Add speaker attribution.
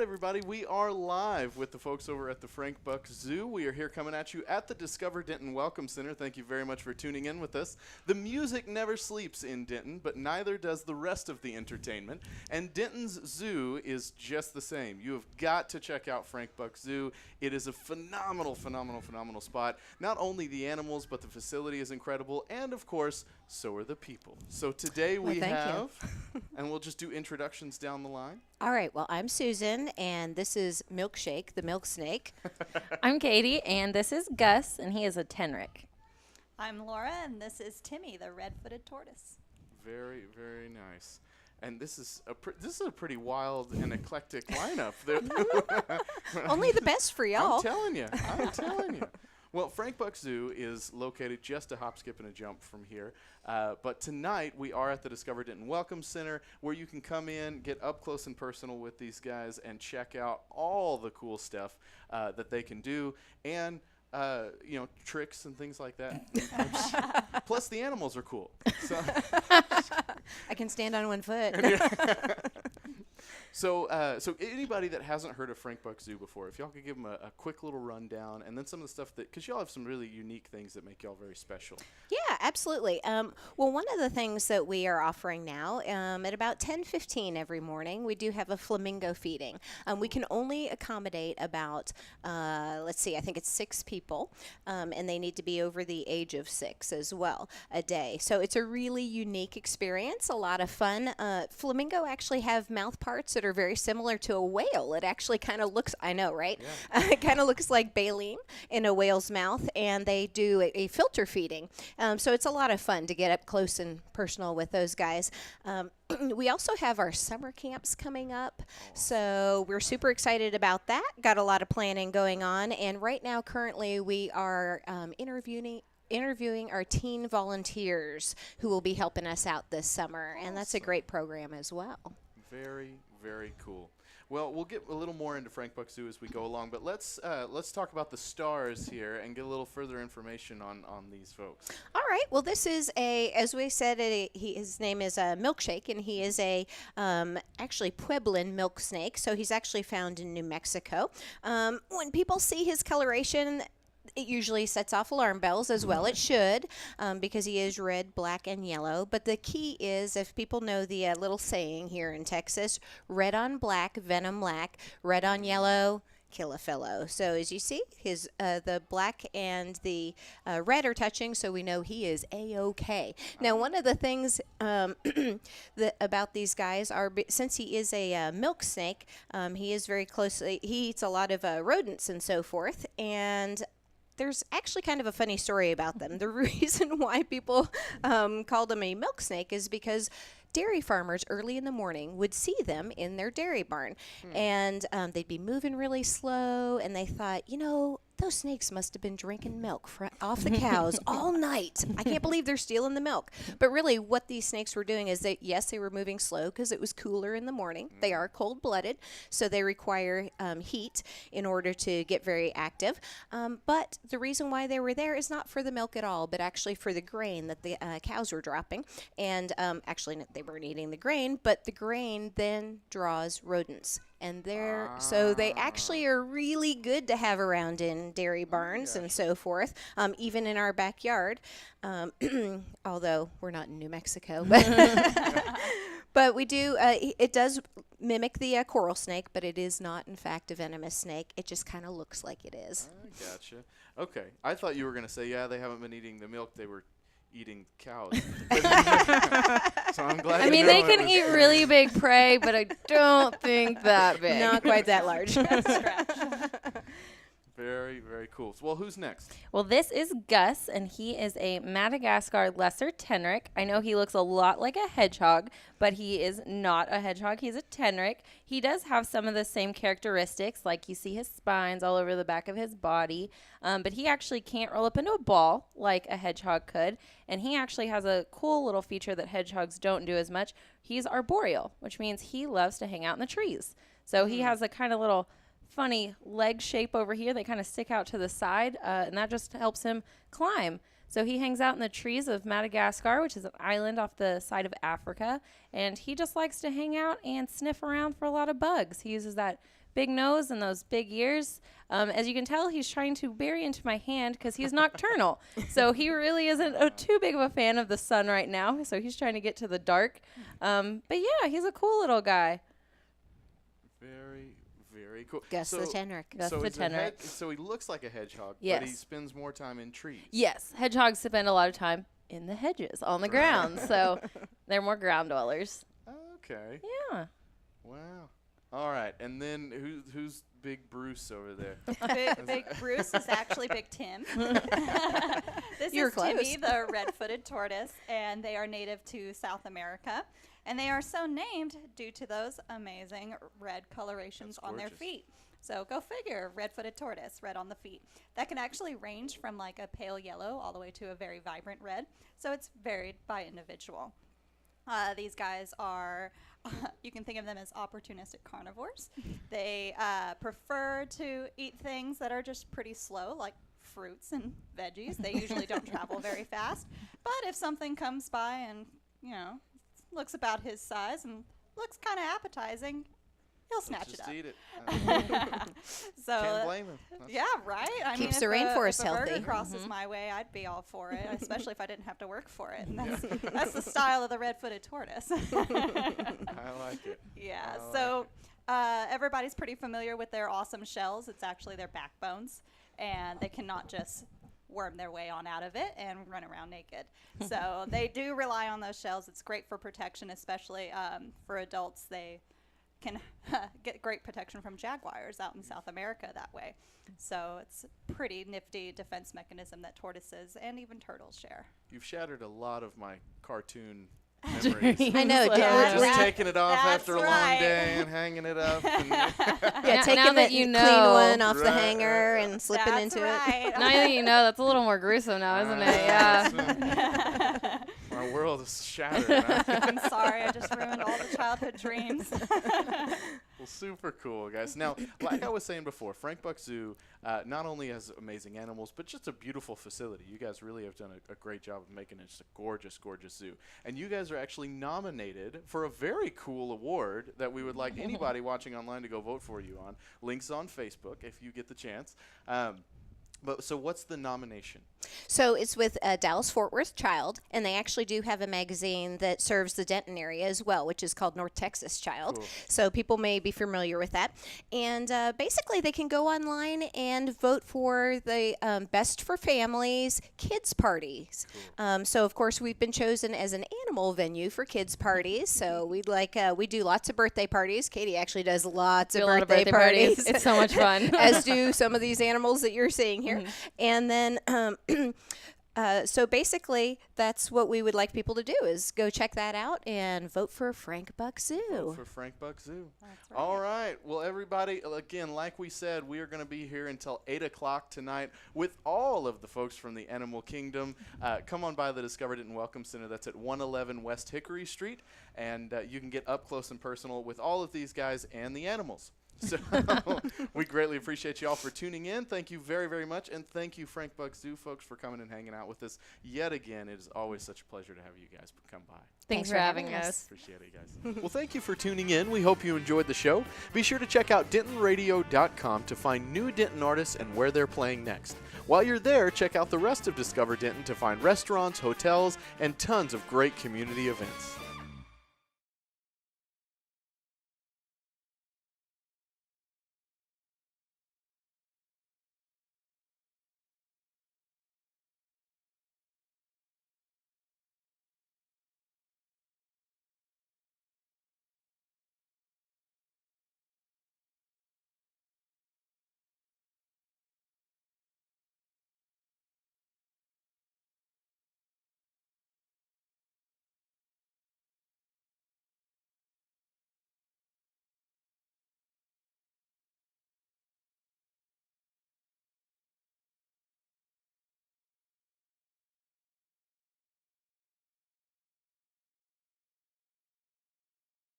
Speaker 1: everybody. We are live with the folks over at the Frank Buck Zoo. We are here coming at you at the Discover Denton Welcome Center. Thank you very much for tuning in with us. The music never sleeps in Denton, but neither does the rest of the entertainment. And Denton's zoo is just the same. You have got to check out Frank Buck Zoo. It is a phenomenal spot. Not only the animals, but the facility is incredible. And, of course, so are the people. So today we have, and we'll just do introductions down the line.
Speaker 2: All right, well, I'm Susan, and this is Milkshake, the milk snake.
Speaker 3: I'm Katie, and this is Gus, and he is a tenric.
Speaker 4: I'm Laura, and this is Timmy, the red-footed tortoise.
Speaker 1: Very, very nice. And this is a pretty wild and eclectic lineup.
Speaker 2: Only the best for y'all.
Speaker 1: I'm telling you. Well, Frank Buck Zoo is located just a hop, skip, and a jump from here. But tonight we are at the Discover Denton Welcome Center, where you can come in, get up close and personal with these guys, and check out all the cool stuff that they can do, and tricks and things like that. Plus, the animals are cool. So
Speaker 2: I can stand on one foot.
Speaker 1: So anybody that hasn't heard of Frank Buck Zoo before, if y'all could give them a quick little rundown, and then some of the stuff because y'all have some really unique things that make y'all very special.
Speaker 2: Yeah, absolutely. Well, one of the things that we are offering now, at about 10:15 every morning, we do have a flamingo feeding. We can only accommodate about, I think it's 6 people, and they need to be over the age of 6 as well a day. So it's a really unique experience, a lot of fun. Flamingo actually have mouth parts that are very similar to a whale. It actually kind of looks, I know, right? Yeah. It kind of looks like baleen in a whale's mouth, and they do a filter feeding. So it's a lot of fun to get up close and personal with those guys. We also have our summer camps coming up, so we're super excited about that. Got a lot of planning going on, and right now, currently, we are interviewing our teen volunteers who will be helping us out this summer, and that's a great program as well.
Speaker 1: Very, very cool. Well, we'll get a little more into Frank Buck Zoo as we go along, but let's talk about the stars here and get a little further information on these folks.
Speaker 2: All right. Well, this is as we said, his name is Milkshake, and he is a actually Pueblan milk snake. So he's actually found in New Mexico. When people see his coloration, it usually sets off alarm bells, as well it should, because he is red, black, and yellow. But the key is, if people know the little saying here in Texas, red on black, venom lack, red on yellow, kill a fellow. So as you see, his the black and the red are touching, so we know he is A-OK. Now, one of the things about these guys are, since he is a milk snake, he is very closely, he eats a lot of rodents and so forth, and there's actually kind of a funny story about them. The reason why people called him a milk snake is because dairy farmers early in the morning would see them in their dairy barn, and they'd be moving really slow, and they thought, those snakes must have been drinking milk off the cows all night. I can't believe they're stealing the milk. But really, what these snakes were doing is they were moving slow because it was cooler in the morning. They are cold-blooded, so they require heat in order to get very active. But the reason why they were there is not for the milk at all, but actually for the grain that the cows were dropping. And actually, they weren't eating the grain, but the grain then draws rodents. And so they actually are really good to have around in dairy barns and so forth, even in our backyard, although we're not in New Mexico. But we do, it does mimic the coral snake, but it is not, in fact, a venomous snake. It just kind of looks like it is.
Speaker 1: I gotcha. Okay. I thought you were going to say, they haven't been eating the milk. They were eating cows. So I'm glad.
Speaker 3: I mean, they can eat really big prey, but I don't think that big.
Speaker 2: Not quite that large.
Speaker 1: Very, very cool. Well, who's next?
Speaker 3: Well, this is Gus, and he is a Madagascar lesser tenric. I know he looks a lot like a hedgehog, but he is not a hedgehog. He's a tenric. He does have some of the same characteristics, like you see his spines all over the back of his body, but he actually can't roll up into a ball like a hedgehog could, and he actually has a cool little feature that hedgehogs don't do as much. He's arboreal, which means he loves to hang out in the trees. So he has a kind of little funny leg shape over here. They kind of stick out to the side, and that just helps him climb. So he hangs out in the trees of Madagascar, which is an island off the side of Africa. And he just likes to hang out and sniff around for a lot of bugs. He uses that big nose and those big ears. As you can tell, he's trying to bury into my hand because he's nocturnal. So he really isn't too big of a fan of the sun right now. So he's trying to get to the dark. But yeah, he's a cool little guy.
Speaker 1: Very, very cool.
Speaker 2: Gus the Tenric.
Speaker 3: Gus the Tenric.
Speaker 1: So he looks like a hedgehog,
Speaker 3: Yes.
Speaker 1: but he spends more time in trees.
Speaker 3: Yes, hedgehogs spend a lot of time in the hedges, on the ground. So they're more ground dwellers.
Speaker 1: Okay.
Speaker 3: Yeah.
Speaker 1: Wow. All right. And then who's Big Bruce over there?
Speaker 4: Big Bruce is actually Big Tim. This
Speaker 2: You're
Speaker 4: is Timmy,
Speaker 2: close.
Speaker 4: the red-footed tortoise, and they are native to South America. And they are so named due to those amazing red colorations
Speaker 1: That's
Speaker 4: on their
Speaker 1: gorgeous.
Speaker 4: feet. So go figure, red-footed tortoise, red on the feet. That can actually range from like a pale yellow all the way to a very vibrant red. So it's varied by individual. These guys are, you can think of them as opportunistic carnivores. They prefer to eat things that are just pretty slow, like fruits and veggies. They usually don't travel very fast. But if something comes by and, looks about his size and looks kind of appetizing, he'll snatch it
Speaker 1: Just
Speaker 4: up.
Speaker 1: eat it.
Speaker 4: So
Speaker 1: Can't blame him.
Speaker 4: yeah, right. I
Speaker 2: Keeps
Speaker 4: mean,
Speaker 2: the
Speaker 4: if
Speaker 2: rainforest
Speaker 4: if a burger
Speaker 2: healthy.
Speaker 4: crosses my way, I'd be all for it, especially if I didn't have to work for it. And that's the style of the red-footed tortoise.
Speaker 1: I like it.
Speaker 4: Yeah.
Speaker 1: I
Speaker 4: So everybody's pretty familiar with their awesome shells. It's actually their backbones, and they cannot just worm their way on out of it and run around naked. So they do rely on those shells. It's great for protection, especially for adults. They can get great protection from jaguars out in South America that way. So it's a pretty nifty defense mechanism that tortoises and even turtles share.
Speaker 1: You've shattered a lot of my cartoon memories.
Speaker 2: I know,
Speaker 3: So-
Speaker 2: Dad.
Speaker 1: Just
Speaker 4: That-
Speaker 1: taking it off
Speaker 4: that's
Speaker 1: after a long
Speaker 4: right.
Speaker 1: day and hanging it up. And
Speaker 2: Yeah,
Speaker 3: Now
Speaker 2: taking
Speaker 3: that
Speaker 2: the
Speaker 3: you
Speaker 2: clean
Speaker 3: know.
Speaker 2: one off the
Speaker 1: Right,
Speaker 2: hanger
Speaker 1: right,
Speaker 2: and slipping
Speaker 4: That's
Speaker 2: into it.
Speaker 4: right.
Speaker 3: Now that you know, that's a little more gruesome now, isn't it? Yeah.
Speaker 1: My world is shattered.
Speaker 4: I'm sorry, I just ruined all the childhood dreams.
Speaker 1: Well, super cool, guys. Now, like I was saying before, Frank Buck Zoo not only has amazing animals, but just a beautiful facility. You guys really have done a great job of making it just a gorgeous, gorgeous zoo. And you guys are actually nominated for a very cool award that we would like anybody watching online to go vote for you on. Links on Facebook if you get the chance. So what's the nomination?
Speaker 2: So it's with Dallas Fort Worth Child, and they actually do have a magazine that serves the Denton area as well, which is called North Texas Child.
Speaker 1: Cool.
Speaker 2: So people may be familiar with that. And basically, they can go online and vote for the Best for Families kids parties. So of course, we've been chosen as an animal venue for kids parties. So we do lots of birthday parties. Katie actually does lots of
Speaker 3: Do a lot of
Speaker 2: birthday parties.
Speaker 3: It's so much fun.
Speaker 2: As do some of these animals that you're seeing here. And then so basically that's what we would like people to do is go check that out and vote for Frank Buck Zoo.
Speaker 1: Vote for Frank Buck Zoo.
Speaker 4: That's right.
Speaker 1: All right. Well, everybody, again, like we said, we are going to be here until 8 o'clock tonight with all of the folks from the Animal Kingdom. Come on by the Discover Denton Welcome Center. That's at 111 West Hickory Street. And you can get up close and personal with all of these guys and the animals. So we greatly appreciate you all for tuning in. Thank you very, very much. And thank you, Frank Buck Zoo folks, for coming and hanging out with us yet again. It is always such a pleasure to have you guys come by.
Speaker 3: Thanks for having us.
Speaker 1: Appreciate it, guys. Well, thank you for tuning in. We hope you enjoyed the show. Be sure to check out DentonRadio.com to find new Denton artists and where they're playing next. While you're there, check out the rest of Discover Denton to find restaurants, hotels, and tons of great community events.